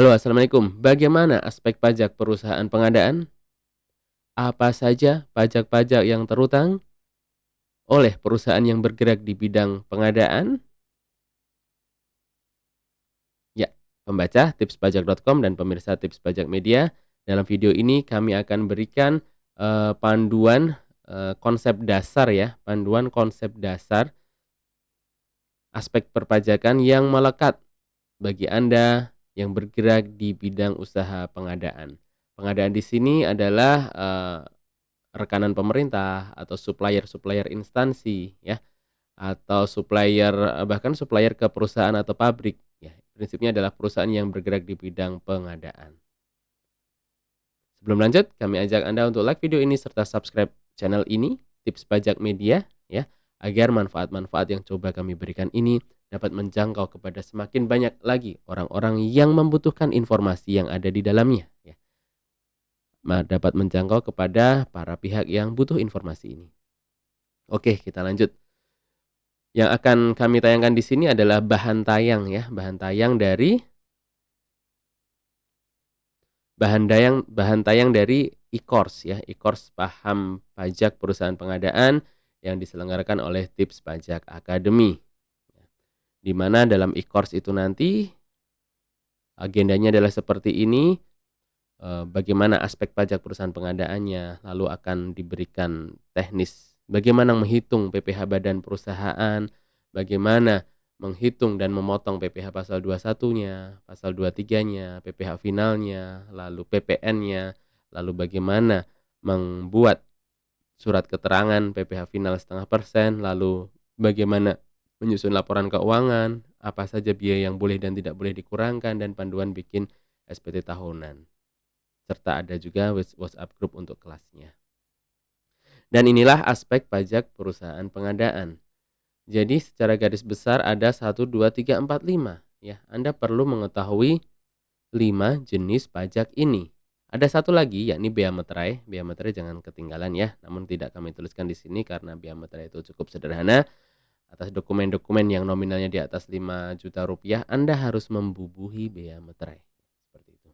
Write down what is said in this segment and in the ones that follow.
Halo, assalamualaikum. Bagaimana aspek pajak perusahaan pengadaan? Apa saja pajak-pajak yang terutang oleh perusahaan yang bergerak di bidang pengadaan? Ya, pembaca tipspajak.com dan pemirsa tips pajak media. Dalam video ini kami akan berikan panduan konsep dasar ya, panduan konsep dasar aspek perpajakan yang melekat bagi Anda yang bergerak di bidang usaha pengadaan. Pengadaan di sini adalah rekanan pemerintah atau supplier-supplier instansi ya, atau supplier bahkan supplier ke perusahaan atau pabrik ya. Prinsipnya adalah perusahaan yang bergerak di bidang pengadaan. Sebelum lanjut, kami ajak Anda untuk like video ini serta subscribe channel ini, Tips Pajak Media ya, agar manfaat-manfaat yang coba kami berikan ini dapat menjangkau kepada semakin banyak lagi orang-orang yang membutuhkan informasi yang ada di dalamnya ya. Dapat menjangkau kepada para pihak yang butuh informasi ini. Oke, kita lanjut. Yang akan kami tayangkan di sini adalah bahan tayang ya, bahan tayang dari e-course ya, e-course paham pajak perusahaan pengadaan yang diselenggarakan oleh Tips Pajak Academy. Di mana dalam e-course itu nanti agendanya adalah seperti ini, bagaimana aspek pajak perusahaan pengadaannya, lalu akan diberikan teknis bagaimana menghitung PPh badan perusahaan, bagaimana menghitung dan memotong PPh pasal 21-nya, pasal 23-nya, PPh finalnya, lalu PPN-nya, lalu bagaimana membuat surat keterangan PPh final 0,5%, lalu bagaimana menyusun laporan keuangan, apa saja biaya yang boleh dan tidak boleh dikurangkan, dan panduan bikin SPT tahunan. Serta ada juga WhatsApp group untuk kelasnya. Dan inilah aspek pajak perusahaan pengadaan. Jadi secara garis besar ada 1, 2, 3, 4, 5. Ya, Anda perlu mengetahui 5 jenis pajak ini. Ada satu lagi yakni bea materai. Bea materai jangan ketinggalan ya. Namun tidak kami tuliskan di sini karena bea materai itu cukup sederhana. Atas dokumen-dokumen yang nominalnya di atas 5 juta rupiah, Anda harus membubuhi bea materai. Seperti itu.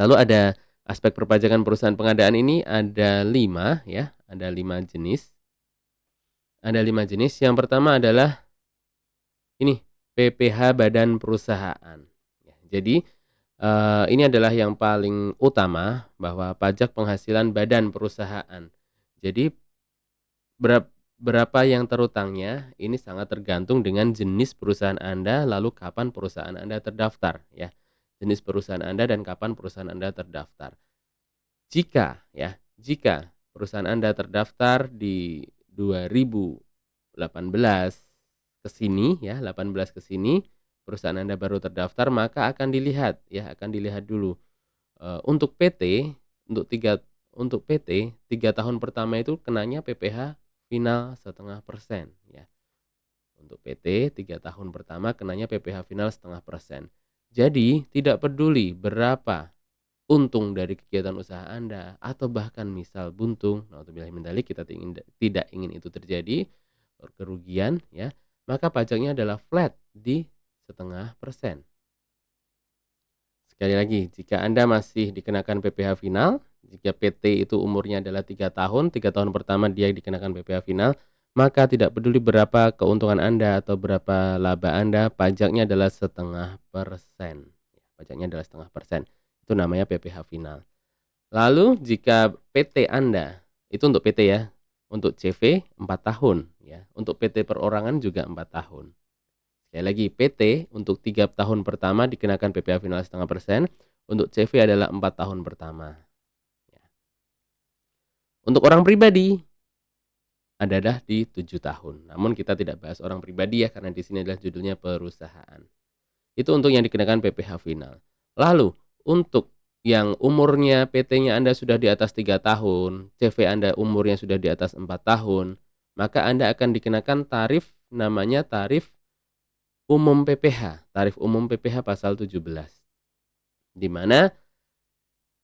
Lalu ada aspek perpajakan perusahaan pengadaan ini ada 5 ya, ada 5 jenis. Ada 5 jenis. Yang pertama adalah ini, PPh badan perusahaan. Ya, jadi ini adalah yang paling utama bahwa pajak penghasilan badan perusahaan. Jadi berapa yang terutangnya ini sangat tergantung dengan jenis perusahaan Anda lalu kapan perusahaan Anda terdaftar ya. Jenis perusahaan Anda dan kapan perusahaan Anda terdaftar. Jika perusahaan Anda terdaftar di 2018 ke sini ya, 18 ke sini perusahaan Anda baru terdaftar, maka akan dilihat dulu untuk PT untuk PT 3 tahun pertama itu kenanya PPh final 0,5% ya. Untuk PT 3 tahun pertama kenanya PPh final 0,5%. Jadi tidak peduli berapa untung dari kegiatan usaha Anda atau bahkan misal buntung, naudzubillah min dzalik, kita tidak ingin itu terjadi, kerugian ya, maka pajaknya adalah flat di 0,5%. Sekali lagi, jika Anda masih dikenakan PPh final, jika PT itu umurnya adalah 3 tahun, 3 tahun pertama dia dikenakan PPh final, maka tidak peduli berapa keuntungan Anda atau berapa laba Anda, pajaknya adalah 0,5%. Pajaknya adalah 0,5%. Itu namanya PPh final. Lalu jika PT Anda, itu untuk PT ya, untuk CV 4 tahun ya, untuk PT perorangan juga 4 tahun. Sekali lagi, PT untuk 3 tahun pertama dikenakan PPh final 0,5%, untuk CV adalah 4 tahun pertama. Ya. Untuk orang pribadi adalah di 7 tahun. Namun kita tidak bahas orang pribadi ya, karena di sini adalah judulnya perusahaan. Itu untuk yang dikenakan PPh final. Lalu untuk yang umurnya PT-nya Anda sudah di atas 3 tahun, CV Anda umurnya sudah di atas 4 tahun, maka Anda akan dikenakan tarif namanya tarif umum PPh, tarif umum PPh pasal 17. Di mana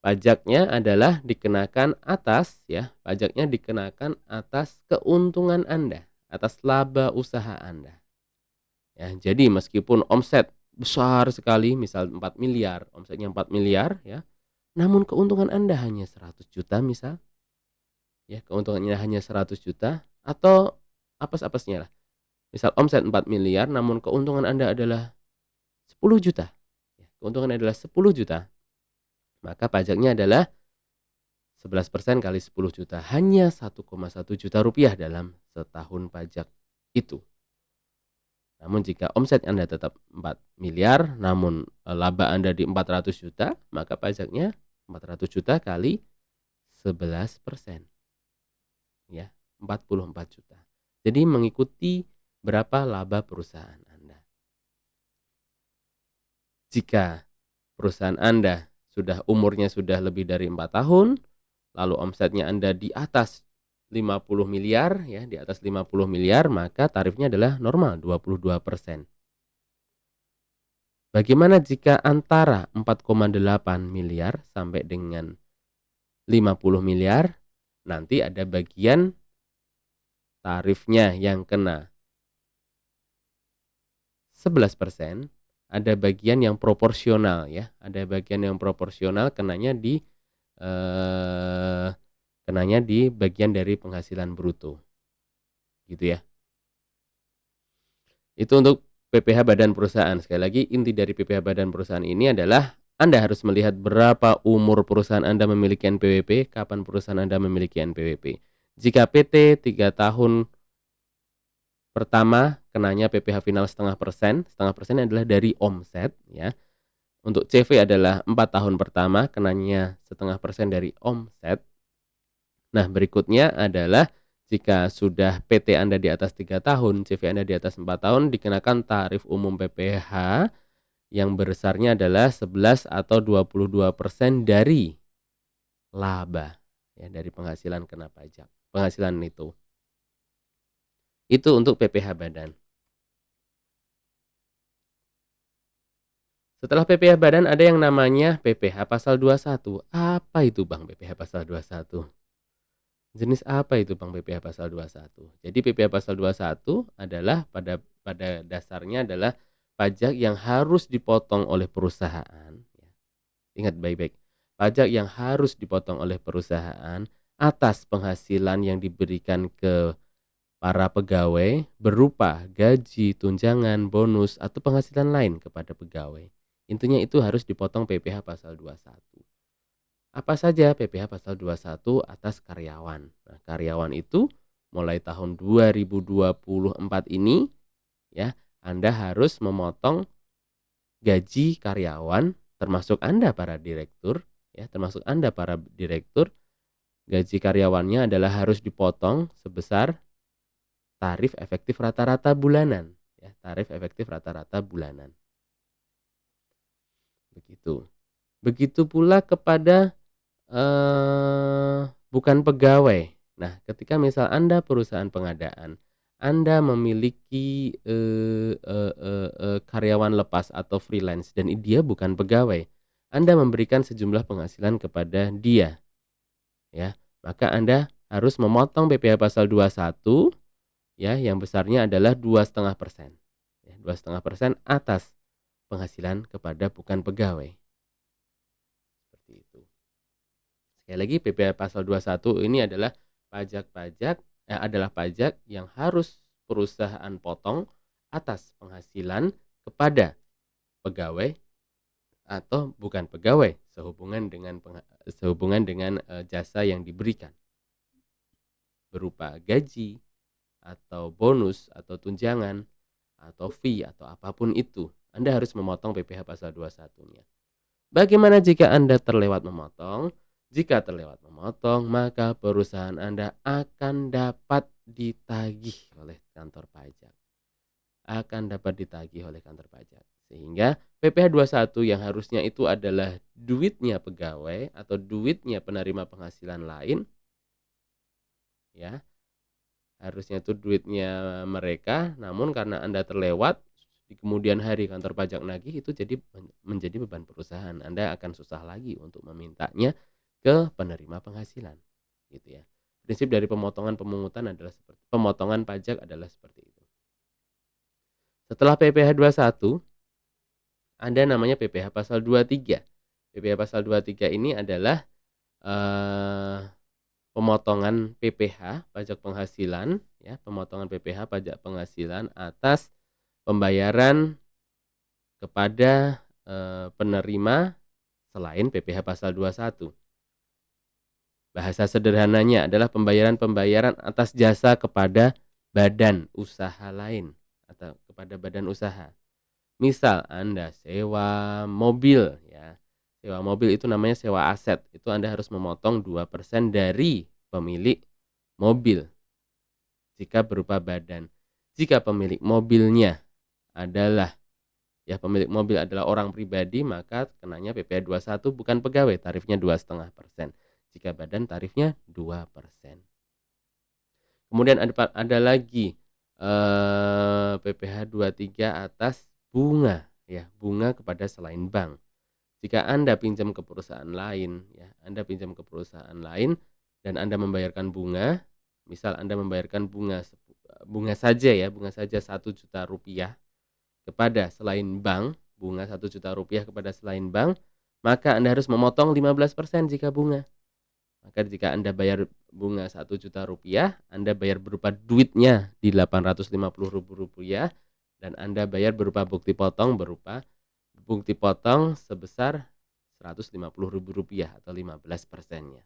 pajaknya adalah dikenakan atas ya, pajaknya dikenakan atas keuntungan Anda, atas laba usaha Anda. Ya, jadi meskipun omset besar sekali, misal 4 miliar, omsetnya 4 miliar ya, namun keuntungan Anda hanya 100 juta misal, ya keuntungannya hanya 100 juta atau apes-apesnya lah, misal omset 4 miliar namun keuntungan Anda adalah 10 juta, ya, keuntungan adalah 10 juta, maka pajaknya adalah 11% kali 10 juta, hanya 1,1 juta rupiah dalam setahun pajak itu. Namun jika omset Anda tetap 4 miliar, namun laba Anda di 400 juta, maka pajaknya 400 juta kali 11%. Ya, 44 juta. Jadi mengikuti berapa laba perusahaan Anda. Jika perusahaan Anda umurnya sudah lebih dari 4 tahun, lalu omsetnya Anda di atas 50 miliar ya, di atas 50 miliar, maka tarifnya adalah normal 22%. Bagaimana jika antara 4,8 miliar sampai dengan 50 miliar? Nanti ada bagian tarifnya yang kena 11%, ada bagian yang proporsional ya, ada bagian yang proporsional eh, kenanya di bagian dari penghasilan bruto. Gitu ya. Itu untuk PPh badan perusahaan. Sekali lagi, inti dari PPh badan perusahaan ini adalah Anda harus melihat berapa umur perusahaan Anda memiliki NPWP, kapan perusahaan Anda memiliki NPWP. Jika PT 3 tahun pertama kenanya PPh final setengah persen adalah dari omset ya. Untuk CV adalah 4 tahun pertama kenanya setengah persen dari omset. Nah, berikutnya adalah jika sudah PT Anda di atas 3 tahun, CV Anda di atas 4 tahun, dikenakan tarif umum PPh yang besarnya adalah 11 atau 22% dari laba, ya, dari penghasilan kena pajak. Penghasilan itu. Itu untuk PPh badan. Setelah PPh badan ada yang namanya PPh pasal 21. Apa itu Bang PPh pasal 21? Jenis apa itu Bang PPh pasal 21? Jadi PPh pasal 21 adalah pada dasarnya adalah pajak yang harus dipotong oleh perusahaan. Ingat baik-baik. Pajak yang harus dipotong oleh perusahaan atas penghasilan yang diberikan ke para pegawai berupa gaji, tunjangan, bonus, atau penghasilan lain kepada pegawai. Intinya itu harus dipotong PPh pasal 21. Apa saja PPh pasal 21 atas karyawan? Nah, karyawan itu mulai tahun 2024 ini ya, Anda harus memotong gaji karyawan termasuk Anda para direktur ya, termasuk Anda para direktur, gaji karyawannya adalah harus dipotong sebesar tarif efektif rata-rata bulanan ya, tarif efektif rata-rata bulanan. Begitu. Begitu pula kepada bukan pegawai. Nah, ketika misal Anda perusahaan pengadaan, Anda memiliki karyawan lepas atau freelance dan dia bukan pegawai, Anda memberikan sejumlah penghasilan kepada dia, ya, maka Anda harus memotong PPh pasal 21, ya, yang besarnya adalah 2,5%, ya, 2,5% atas penghasilan kepada bukan pegawai. Seperti itu. Sekali lagi PPh pasal 21 ini adalah adalah pajak yang harus perusahaan potong atas penghasilan kepada pegawai atau bukan pegawai sehubungan dengan jasa yang diberikan berupa gaji atau bonus atau tunjangan atau fee atau apapun itu. Anda harus memotong PPh pasal 21-nya. Bagaimana jika Anda terlewat memotong? Jika terlewat memotong, maka perusahaan Anda akan dapat ditagih oleh kantor pajak. Sehingga PPh 21 yang harusnya itu adalah duitnya pegawai atau duitnya penerima penghasilan lain, ya, harusnya itu duitnya mereka, namun karena Anda terlewat, di kemudian hari kantor pajak nagih, itu jadi menjadi beban perusahaan. Anda akan susah lagi untuk memintanya ke penerima penghasilan, gitu ya. Prinsip dari pemotongan pajak adalah seperti itu. Setelah PPh 21, ada namanya PPh pasal 23. PPh pasal 23 ini adalah pemotongan PPh, pajak penghasilan, ya, pemotongan PPh, pajak penghasilan atas pembayaran kepada penerima selain PPh pasal 21. Bahasa sederhananya adalah pembayaran-pembayaran atas jasa kepada badan usaha lain atau kepada badan usaha. Misal Anda sewa mobil, ya. Sewa mobil itu namanya sewa aset. Itu Anda harus memotong 2% dari pemilik mobil jika berupa badan. Jika pemilik mobilnya adalah pemilik mobil adalah orang pribadi, maka kenanya PPh 21 bukan pegawai, tarifnya 2,5%. Jika badan tarifnya 2%. Kemudian ada lagi PPh 23 atas bunga, ya, bunga kepada selain bank. Jika Anda pinjam ke perusahaan lain, ya, Anda pinjam ke perusahaan lain dan Anda membayarkan bunga, misal Anda membayarkan bunga saja, ya, bunga saja 1 juta rupiah kepada selain bank, bunga 1 juta rupiah kepada selain bank, maka Anda harus memotong 15% jika bunga. Maka jika Anda bayar bunga 1 juta rupiah, Anda bayar berupa duitnya di Rp850.000 dan Anda bayar berupa bukti potong sebesar Rp150.000 atau 15%-nya.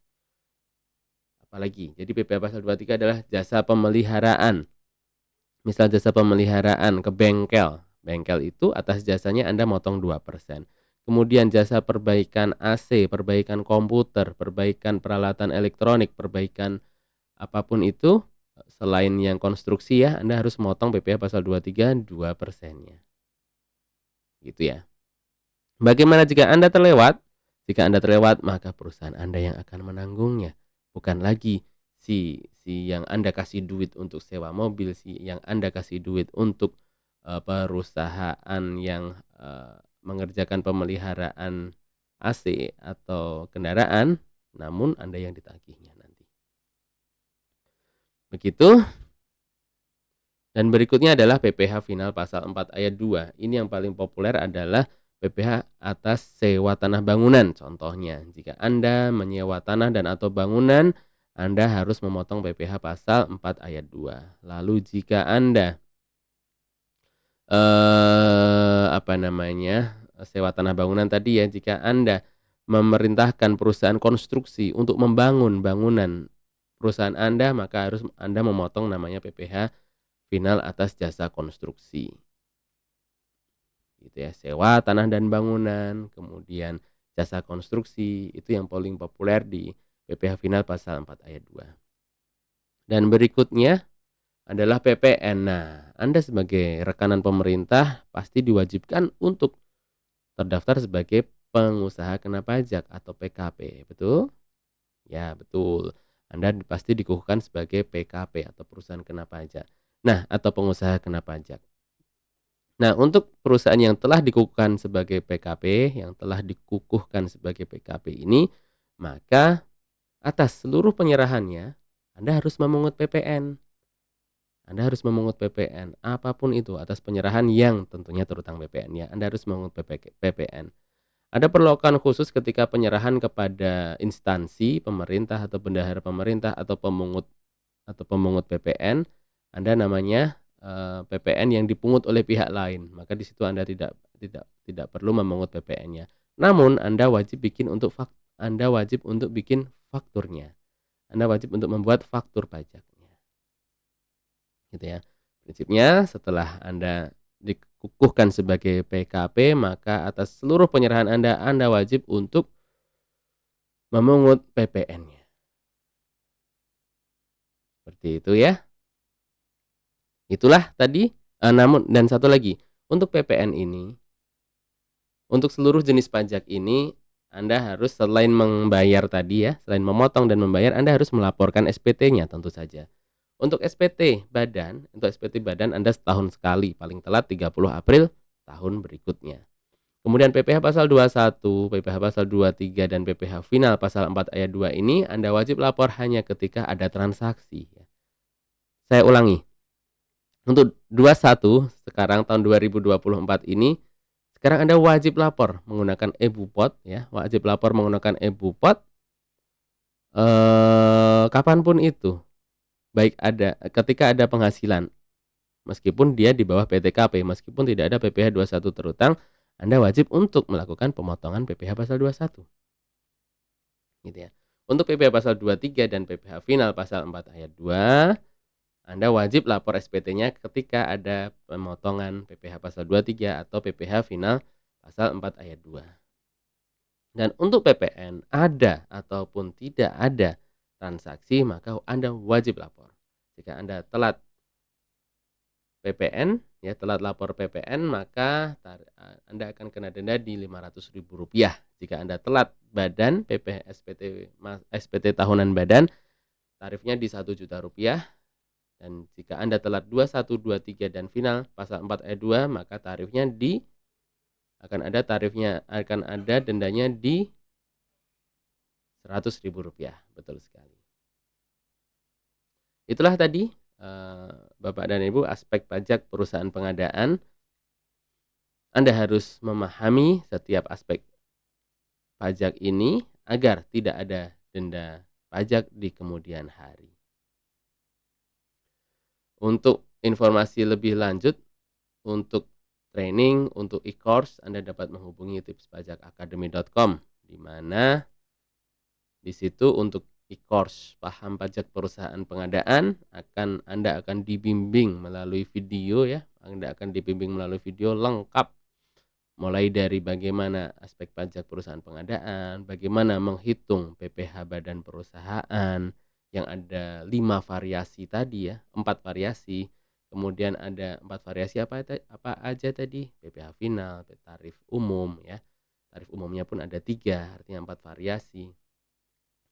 Apalagi, jadi PPh pasal 23 adalah jasa pemeliharaan. Misal jasa pemeliharaan ke bengkel. Bengkel itu atas jasanya Anda motong 2%. Kemudian jasa perbaikan AC, perbaikan komputer, perbaikan peralatan elektronik, perbaikan apapun itu selain yang konstruksi, ya, Anda harus motong PPh pasal 23 2%-nya. Gitu ya. Bagaimana jika Anda terlewat? Jika Anda terlewat, maka perusahaan Anda yang akan menanggungnya. Bukan lagi si yang Anda kasih duit untuk sewa mobil, si yang Anda kasih duit untuk perusahaan yang mengerjakan pemeliharaan AC atau kendaraan, namun Anda yang ditagihnya nanti. Begitu. Dan berikutnya adalah PPh final pasal 4 ayat 2. Ini yang paling populer adalah PPh atas sewa tanah bangunan. Contohnya, jika Anda menyewa tanah dan atau bangunan, Anda harus memotong PPh pasal 4 ayat 2. Lalu jika Anda sewa tanah bangunan tadi, ya, jika Anda memerintahkan perusahaan konstruksi untuk membangun bangunan perusahaan Anda, maka harus Anda memotong namanya PPh final atas jasa konstruksi. Gitu ya, sewa tanah dan bangunan, kemudian jasa konstruksi, itu yang paling populer di PPh final pasal 4 ayat 2. Dan berikutnya adalah PPN. Nah, Anda sebagai rekanan pemerintah pasti diwajibkan untuk terdaftar sebagai pengusaha kena pajak atau PKP, betul? Ya, betul. Anda pasti dikukuhkan sebagai PKP atau perusahaan kena pajak. Nah, atau pengusaha kena pajak. Nah, untuk perusahaan yang telah dikukuhkan sebagai PKP, ini, maka atas seluruh penyerahannya Anda harus memungut PPN. Apapun itu atas penyerahan yang tentunya terutang PPN, ya. Anda harus memungut PPN. Ada perlakuan khusus ketika penyerahan kepada instansi pemerintah atau bendahara pemerintah atau pemungut PPN. Anda namanya PPN yang dipungut oleh pihak lain. Maka di situ Anda tidak perlu memungut PPN-nya. Namun Anda wajib untuk bikin fakturnya. Anda wajib untuk membuat faktur pajaknya. Gitu ya. Prinsipnya setelah Anda dikukuhkan sebagai PKP, maka atas seluruh penyerahan Anda wajib untuk memungut PPN-nya. Seperti itu, ya. Itulah tadi. Namun dan satu lagi, untuk PPN ini, untuk seluruh jenis pajak ini, Anda harus selain membayar tadi, ya, selain memotong dan membayar, Anda harus melaporkan SPT-nya tentu saja. Untuk SPT badan Anda setahun sekali, paling telat 30 April tahun berikutnya. Kemudian PPh pasal 21, PPh pasal 23 dan PPh final pasal 4 ayat 2 ini Anda wajib lapor hanya ketika ada transaksi. Saya ulangi. Untuk 21 sekarang tahun 2024 ini, Sekarang Anda wajib lapor menggunakan e-Bupot ya, wajib lapor menggunakan e-Bupot kapanpun itu, baik ketika ada penghasilan, meskipun dia di bawah PTKP, meskipun tidak ada PPh 21 terutang, Anda wajib untuk melakukan pemotongan PPh pasal 21. Gitu ya. Untuk PPh pasal 23 dan PPh final pasal 4 ayat 2, Anda wajib lapor SPT-nya ketika ada pemotongan PPh pasal 23 atau PPh final pasal 4 ayat 2. Dan untuk PPN, ada ataupun tidak ada transaksi, maka Anda wajib lapor. Jika Anda telat PPN, ya telat lapor PPN, maka Anda akan kena denda di Rp500.000. Jika Anda telat badan PPh SPT tahunan badan, tarifnya di Rp1.000.000. Dan jika Anda telat 21, 23 dan final pasal 4 ayat 2, maka tarifnya akan ada dendanya di Rp100.000. Betul sekali. Itulah tadi Bapak dan Ibu aspek pajak perusahaan pengadaan. Anda harus memahami setiap aspek pajak ini agar tidak ada denda pajak di kemudian hari. Untuk informasi lebih lanjut, untuk training, untuk e-course, Anda dapat menghubungi tipspajakacademy.com, di mana di situ untuk e-course paham pajak perusahaan pengadaan Anda akan dibimbing melalui video ya. Anda akan dibimbing melalui video lengkap, mulai dari bagaimana aspek pajak perusahaan pengadaan, bagaimana menghitung PPh badan perusahaan yang ada 5 variasi tadi ya, 4 variasi. Kemudian ada 4 variasi apa aja tadi? PPh final, tarif umum ya. Tarif umumnya pun ada 3, artinya 4 variasi.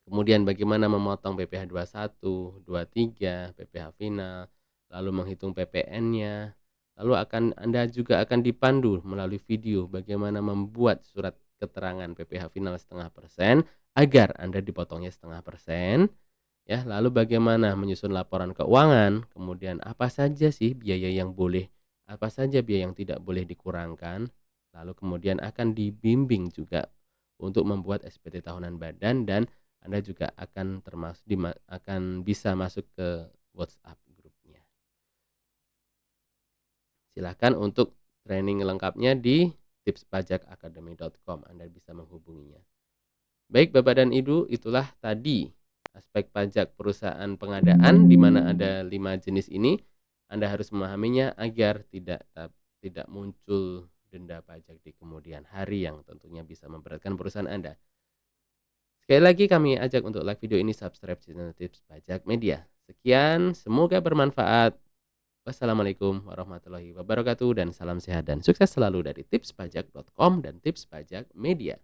Kemudian bagaimana memotong PPh 21, 23, PPh final, lalu menghitung PPN-nya. Lalu Anda juga akan dipandu melalui video bagaimana membuat surat keterangan PPh final 0,5% agar Anda dipotongnya 0,5%. Ya, lalu bagaimana menyusun laporan keuangan, kemudian apa saja sih biaya yang boleh, apa saja biaya yang tidak boleh dikurangkan. Lalu kemudian akan dibimbing juga untuk membuat SPT tahunan badan, dan Anda juga akan bisa masuk ke WhatsApp grupnya. Silakan untuk training lengkapnya di tipspajakacademy.com. Anda bisa menghubunginya. Baik Bapak dan Ibu, itulah tadi aspek pajak perusahaan pengadaan, di mana ada 5 jenis ini. Anda harus memahaminya agar tidak muncul denda pajak di kemudian hari yang tentunya bisa memberatkan perusahaan Anda. Sekali lagi kami ajak untuk like video ini, subscribe channel Tips Pajak Media. Sekian, semoga bermanfaat. Wassalamualaikum warahmatullahi wabarakatuh dan salam sehat dan sukses selalu dari tipspajak.com dan Tips Pajak Media.